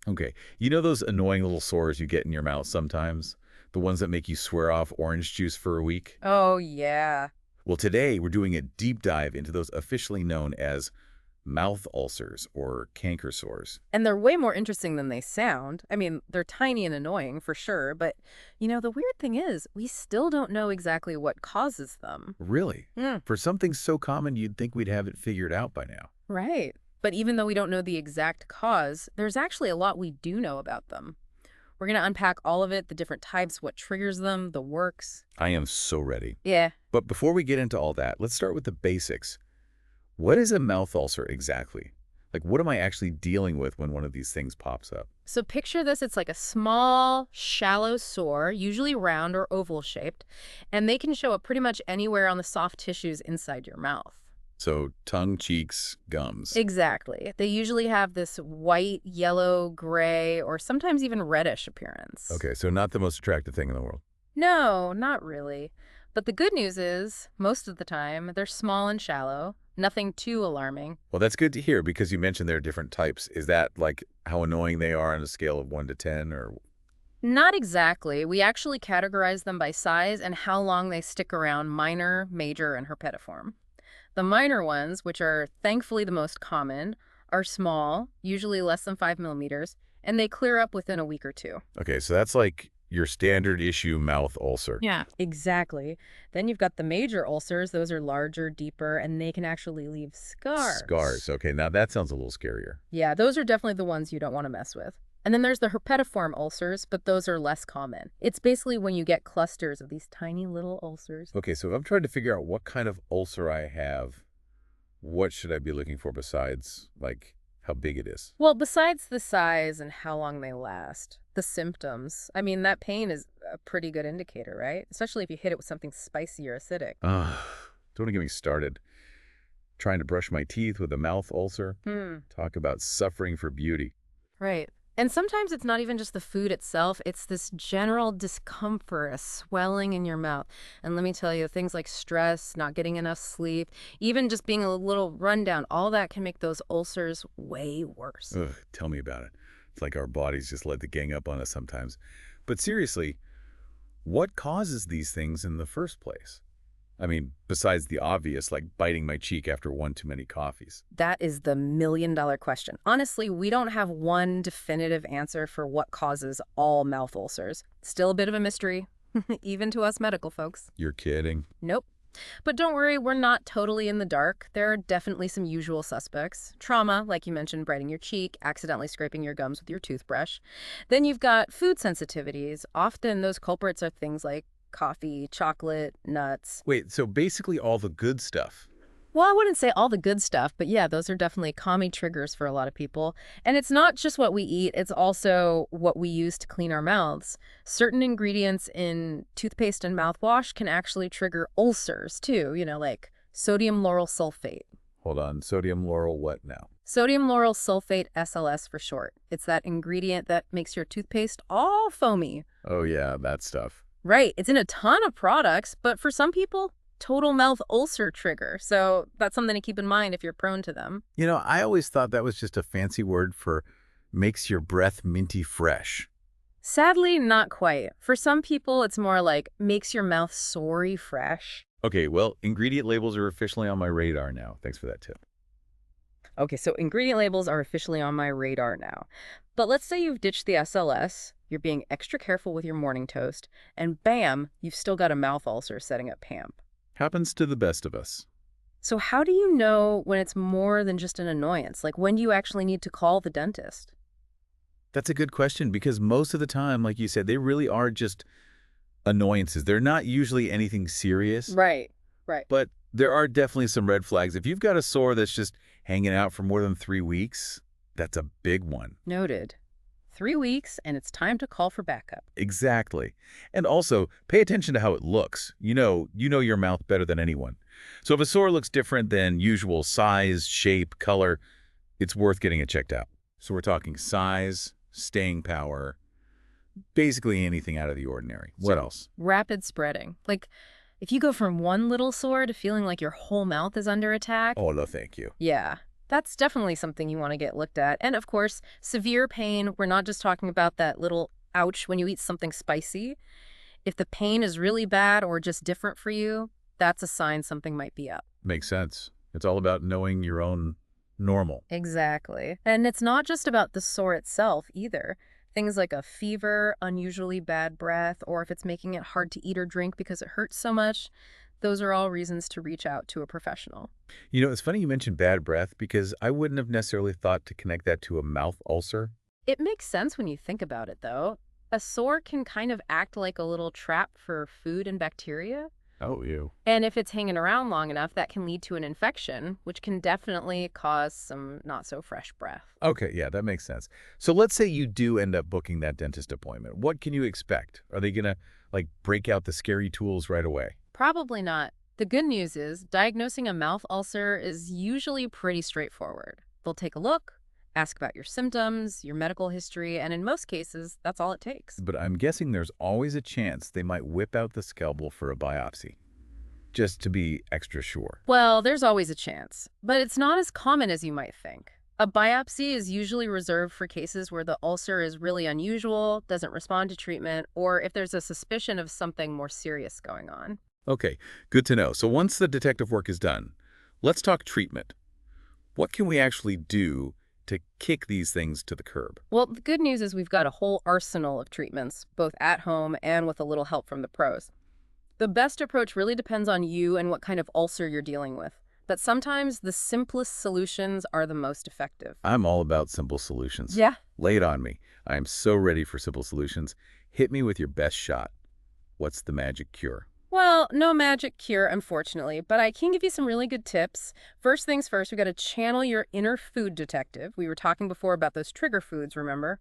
Okay. You know those annoying little sores you get in your mouth sometimes? The ones that make you swear off orange juice for a week? Oh, yeah. Well, today we're doing a deep dive into those officially known as mouth ulcers or canker sores. And they're way more interesting than they sound. I mean, they're tiny and annoying for sure, but the weird thing is, we still don't know exactly what causes them. Really? Hmm. For something so common, you'd think we'd have it figured out by now. Right. But even though we don't know the exact cause, there's actually a lot we do know about them. We're going to unpack all of it, the different types, what triggers them, the works. I am so ready. Yeah. But before we get into all that, let's start with the basics. What is a mouth ulcer exactly? Like, what am I actually dealing with when one of these things pops up? So picture this, it's like a small, shallow sore, usually round or oval shaped, and they can show up pretty much anywhere on the soft tissues inside your mouth. So, tongue, cheeks, gums. Exactly. They usually have this white, yellow, gray, or sometimes even reddish appearance. Okay, so not the most attractive thing in the world. No, not really. But the good news is, most of the time, they're small and shallow, nothing too alarming. Well, that's good to hear because you mentioned there are different types. Is that like how annoying they are on a scale of 1 to 10 or Not exactly. We actually categorize them by size and how long they stick around minor, major, and herpetiform. The minor ones, which are thankfully the most common, are small, usually less than 5 millimeters, and they clear up within a week or two. Okay, so that's like your standard issue mouth ulcer. Yeah. Exactly. Then you've got the major ulcers. Those are larger, deeper, and they can actually leave scars. Scars. Okay, now that sounds a little scarier. Yeah, those are definitely the ones you don't want to mess with. And then there's the herpetiform ulcers, but those are less common. It's basically when you get clusters of these tiny little ulcers. Okay, so if I'm trying to figure out what kind of ulcer I have, what should I be looking for besides, like, how big it is? Well, besides the size and how long they last, the symptoms, I mean, that pain is a pretty good indicator, right? Especially if you hit it with something spicy or acidic. Don't get me started. Trying to brush my teeth with a mouth ulcer. Talk about suffering for beauty. Right. And sometimes it's not even just the food itself, it's this general discomfort, a swelling in your mouth. And let me tell you, things like stress, not getting enough sleep, even just being a little rundown, all that can make those ulcers way worse. Ugh, tell me about it. It's like our bodies just let the gang up on us sometimes. But seriously, what causes these things in the first place? I mean, besides the obvious, like biting my cheek after one too many coffees. That is the million-dollar question. Honestly, we don't have one definitive answer for what causes all mouth ulcers. Still a bit of a mystery, even to us medical folks. You're kidding. Nope. But don't worry, we're not totally in the dark. There are definitely some usual suspects. Trauma, like you mentioned, biting your cheek, accidentally scraping your gums with your toothbrush. Then you've got food sensitivities. Often those culprits are things like coffee, chocolate, nuts. Wait, so basically all the good stuff. Well, I wouldn't say all the good stuff, but yeah, those are definitely common triggers for a lot of people. And it's not just what we eat, it's also what we use to clean our mouths. Certain ingredients in toothpaste and mouthwash can actually trigger ulcers too, like sodium lauryl sulfate. Hold on, sodium lauryl what now? Sodium lauryl sulfate, SLS for short. It's that ingredient that makes your toothpaste all foamy. Oh yeah, that stuff. Right, it's in a ton of products, but for some people, total mouth ulcer trigger. So that's something to keep in mind if you're prone to them. You know, I always thought that was just a fancy word for makes your breath minty fresh. Sadly, not quite. For some people, it's more like makes your mouth sorry fresh. Okay, well, ingredient labels are officially on my radar now. Thanks for that tip. Okay, so ingredient labels are officially on my radar now. But let's say you've ditched the SLS, you're being extra careful with your morning toast, and bam, you've still got a mouth ulcer setting up camp. Happens to the best of us. So how do you know when it's more than just an annoyance? Like, when do you actually need to call the dentist? That's a good question because most of the time, like you said, they really are just annoyances. They're not usually anything serious, Right, right. but there are definitely some red flags. If you've got a sore that's just hanging out for more than 3 weeks, that's a big one. Noted. 3 weeks, and it's time to call for backup. Exactly. And also, pay attention to how it looks. You know your mouth better than anyone. So if a sore looks different than usual size, shape, color, it's worth getting it checked out. So we're talking size, staying power, basically anything out of the ordinary. What else? Rapid spreading. Like, if you go from one little sore to feeling like your whole mouth is under attack, Oh, no, thank you. yeah. That's definitely something you want to get looked at. And of course, severe pain, we're not just talking about that little ouch when you eat something spicy. If the pain is really bad or just different for you, that's a sign something might be up. Makes sense. It's all about knowing your own normal. Exactly. And it's not just about the sore itself either. Things like a fever, unusually bad breath, or if it's making it hard to eat or drink because it hurts so much, those are all reasons to reach out to a professional. You know, it's funny you mentioned bad breath because I wouldn't have necessarily thought to connect that to a mouth ulcer. It makes sense when you think about it, though. A sore can kind of act like a little trap for food and bacteria. Oh, ew. And if it's hanging around long enough, that can lead to an infection, which can definitely cause some not so fresh breath. Okay, yeah, that makes sense. So let's say you do end up booking that dentist appointment. What can you expect? Are they going to, like, break out the scary tools right away? Probably not. The good news is diagnosing a mouth ulcer is usually pretty straightforward. They'll take a look, ask about your symptoms, your medical history, and in most cases, that's all it takes. But I'm guessing there's always a chance they might whip out the scalpel for a biopsy, just to be extra sure. Well, there's always a chance, but it's not as common as you might think. A biopsy is usually reserved for cases where the ulcer is really unusual, doesn't respond to treatment, or if there's a suspicion of something more serious going on. Okay, good to know. So once the detective work is done, let's talk treatment. What can we actually do to kick these things to the curb? Well, the good news is we've got a whole arsenal of treatments, both at home and with a little help from the pros. The best approach really depends on you and what kind of ulcer you're dealing with. But sometimes the simplest solutions are the most effective. I'm all about simple solutions. Yeah. Lay it on me. I am so ready for simple solutions. Hit me with your best shot. What's the magic cure? Well, no magic cure, unfortunately, but I can give you some really good tips. First things first, we got to channel your inner food detective. We were talking before about those trigger foods, remember?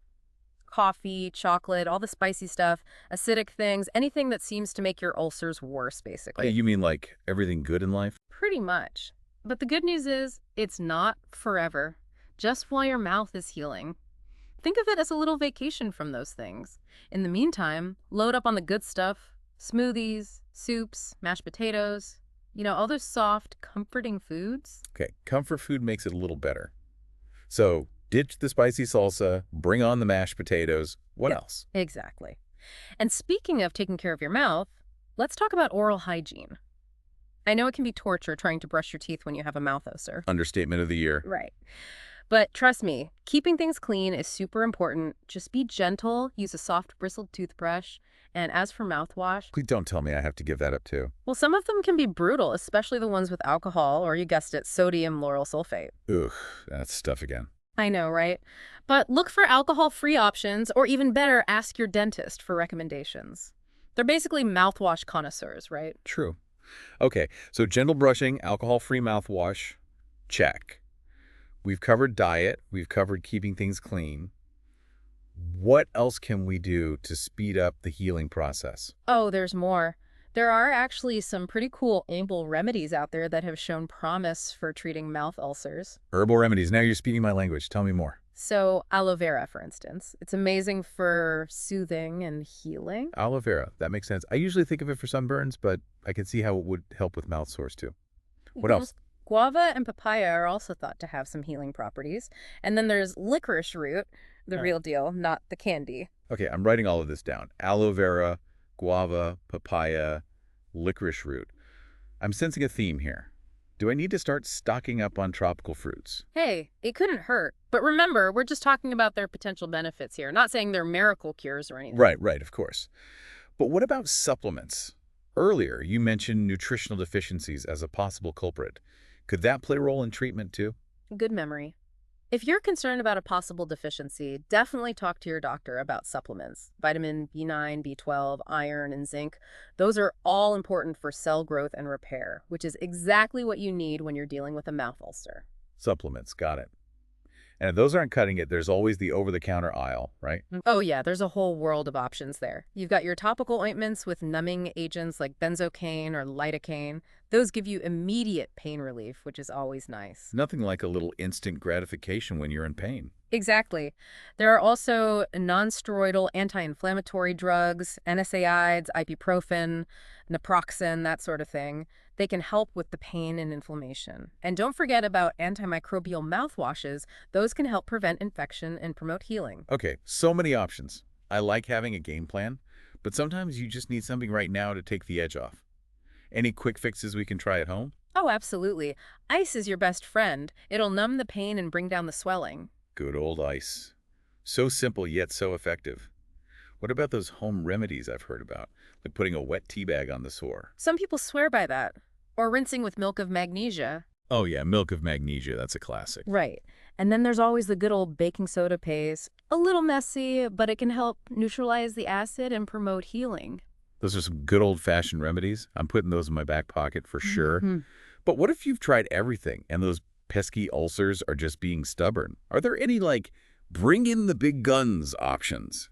Coffee, chocolate, all the spicy stuff, acidic things, anything that seems to make your ulcers worse, basically. You mean like everything good in life? Pretty much. But the good news is, it's not forever, just while your mouth is healing. Think of it as a little vacation from those things. In the meantime, load up on the good stuff, smoothies, soups, mashed potatoes, all those soft, comforting foods. Okay, comfort food makes it a little better. So ditch the spicy salsa, bring on the mashed potatoes. What else? Exactly. And speaking of taking care of your mouth, let's talk about oral hygiene. I know it can be torture trying to brush your teeth when you have a mouth ulcer. Understatement of the year. Right. But trust me, keeping things clean is super important. Just be gentle, use a soft bristled toothbrush, and as for mouthwash, Please don't tell me I have to give that up too. well, some of them can be brutal, especially the ones with alcohol or, you guessed it, sodium lauryl sulfate. Ugh, that's stuff again. I know, right? But look for alcohol-free options, or even better, ask your dentist for recommendations. They're basically mouthwash connoisseurs, right? True. Okay, so gentle brushing, alcohol-free mouthwash, check. We've covered diet. We've covered keeping things clean. What else can we do to speed up the healing process? Oh, there's more. There are actually some pretty cool herbal remedies out there that have shown promise for treating mouth ulcers. Herbal remedies. Now you're speaking my language. Tell me more. So, aloe vera, for instance. It's amazing for soothing and healing. Aloe vera. That makes sense. I usually think of it for sunburns, but I can see how it would help with mouth sores too. What else? Guava and papaya are also thought to have some healing properties. And then there's licorice root, the real deal, not the candy. Okay, I'm writing all of this down. Aloe vera, guava, papaya, licorice root. I'm sensing a theme here. Do I need to start stocking up on tropical fruits? Hey, it couldn't hurt. But remember, we're just talking about their potential benefits here, not saying they're miracle cures or anything. Right, of course. But what about supplements? Earlier, you mentioned nutritional deficiencies as a possible culprit. Could that play a role in treatment too? Good memory. If you're concerned about a possible deficiency, definitely talk to your doctor about supplements. Vitamin B9, B12, iron, and zinc. Those are all important for cell growth and repair, which is exactly what you need when you're dealing with a mouth ulcer. Supplements, got it. And if those aren't cutting it, there's always the over-the-counter aisle, right? Oh yeah, there's a whole world of options there. You've got your topical ointments with numbing agents like benzocaine or lidocaine. Those give you immediate pain relief, which is always nice. Nothing like a little instant gratification when you're in pain. Exactly. There are also non-steroidal anti-inflammatory drugs, NSAIDs, ibuprofen, naproxen, that sort of thing. They can help with the pain and inflammation. And don't forget about antimicrobial mouthwashes. Those can help prevent infection and promote healing. Okay, so many options. I like having a game plan, but sometimes you just need something right now to take the edge off. Any quick fixes we can try at home? Oh, absolutely. Ice is your best friend. It'll numb the pain and bring down the swelling. Good old ice. So simple yet so effective. What about those home remedies I've heard about, like putting a wet tea bag on the sore? Some people swear by that. Or rinsing with milk of magnesia. Oh yeah, milk of magnesia, that's a classic. Right. And then there's always the good old baking soda paste. A little messy, but it can help neutralize the acid and promote healing. Those are some good old-fashioned remedies. I'm putting those in my back pocket for sure. Mhm. But what if you've tried everything and those pesky ulcers are just being stubborn? Are there any, like, bring in the big guns options?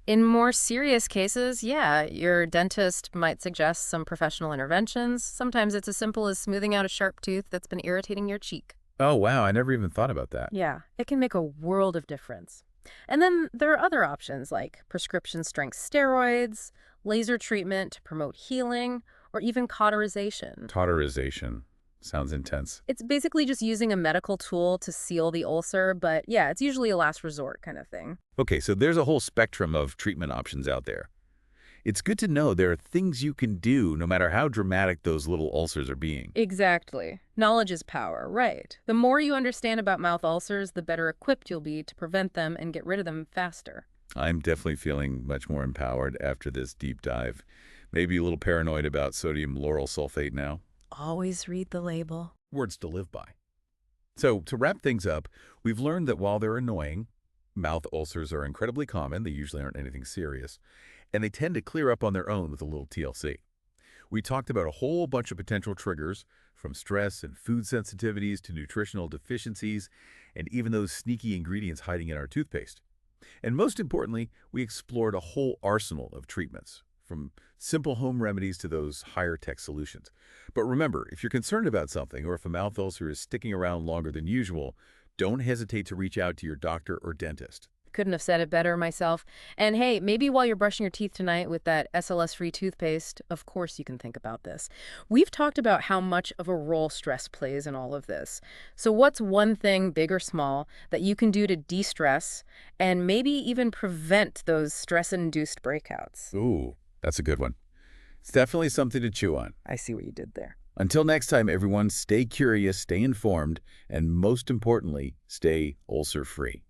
In more serious cases, yeah, your dentist might suggest some professional interventions. Sometimes it's as simple as smoothing out a sharp tooth that's been irritating your cheek. Oh, wow, I never even thought about that. Yeah, it can make a world of difference. And then there are other options like prescription strength steroids, laser treatment to promote healing, or even cauterization. Cauterization. Sounds intense. It's basically just using a medical tool to seal the ulcer, but yeah, it's usually a last resort kind of thing. Okay, so there's a whole spectrum of treatment options out there. It's good to know there are things you can do no matter how dramatic those little ulcers are being. Exactly. Knowledge is power, right. The more you understand about mouth ulcers, the better equipped you'll be to prevent them and get rid of them faster. I'm definitely feeling much more empowered after this deep dive. Maybe a little paranoid about sodium lauryl sulfate now. Always read the label. Words to live by. So, to wrap things up, we've learned that while they're annoying, mouth ulcers are incredibly common. They usually aren't anything serious, and they tend to clear up on their own with a little TLC. We talked about a whole bunch of potential triggers, from stress and food sensitivities to nutritional deficiencies, and even those sneaky ingredients hiding in our toothpaste. And most importantly, we explored a whole arsenal of treatments, from simple home remedies to those higher-tech solutions. But remember, if you're concerned about something or if a mouth ulcer is sticking around longer than usual, don't hesitate to reach out to your doctor or dentist. Couldn't have said it better myself. And hey, maybe while you're brushing your teeth tonight with that SLS-free toothpaste, of course you can think about this. We've talked about how much of a role stress plays in all of this. So what's one thing, big or small, that you can do to de-stress and maybe even prevent those stress-induced breakouts? Ooh, that's a good one. It's definitely something to chew on. I see what you did there. Until next time, everyone, stay curious, stay informed, and most importantly, stay ulcer-free.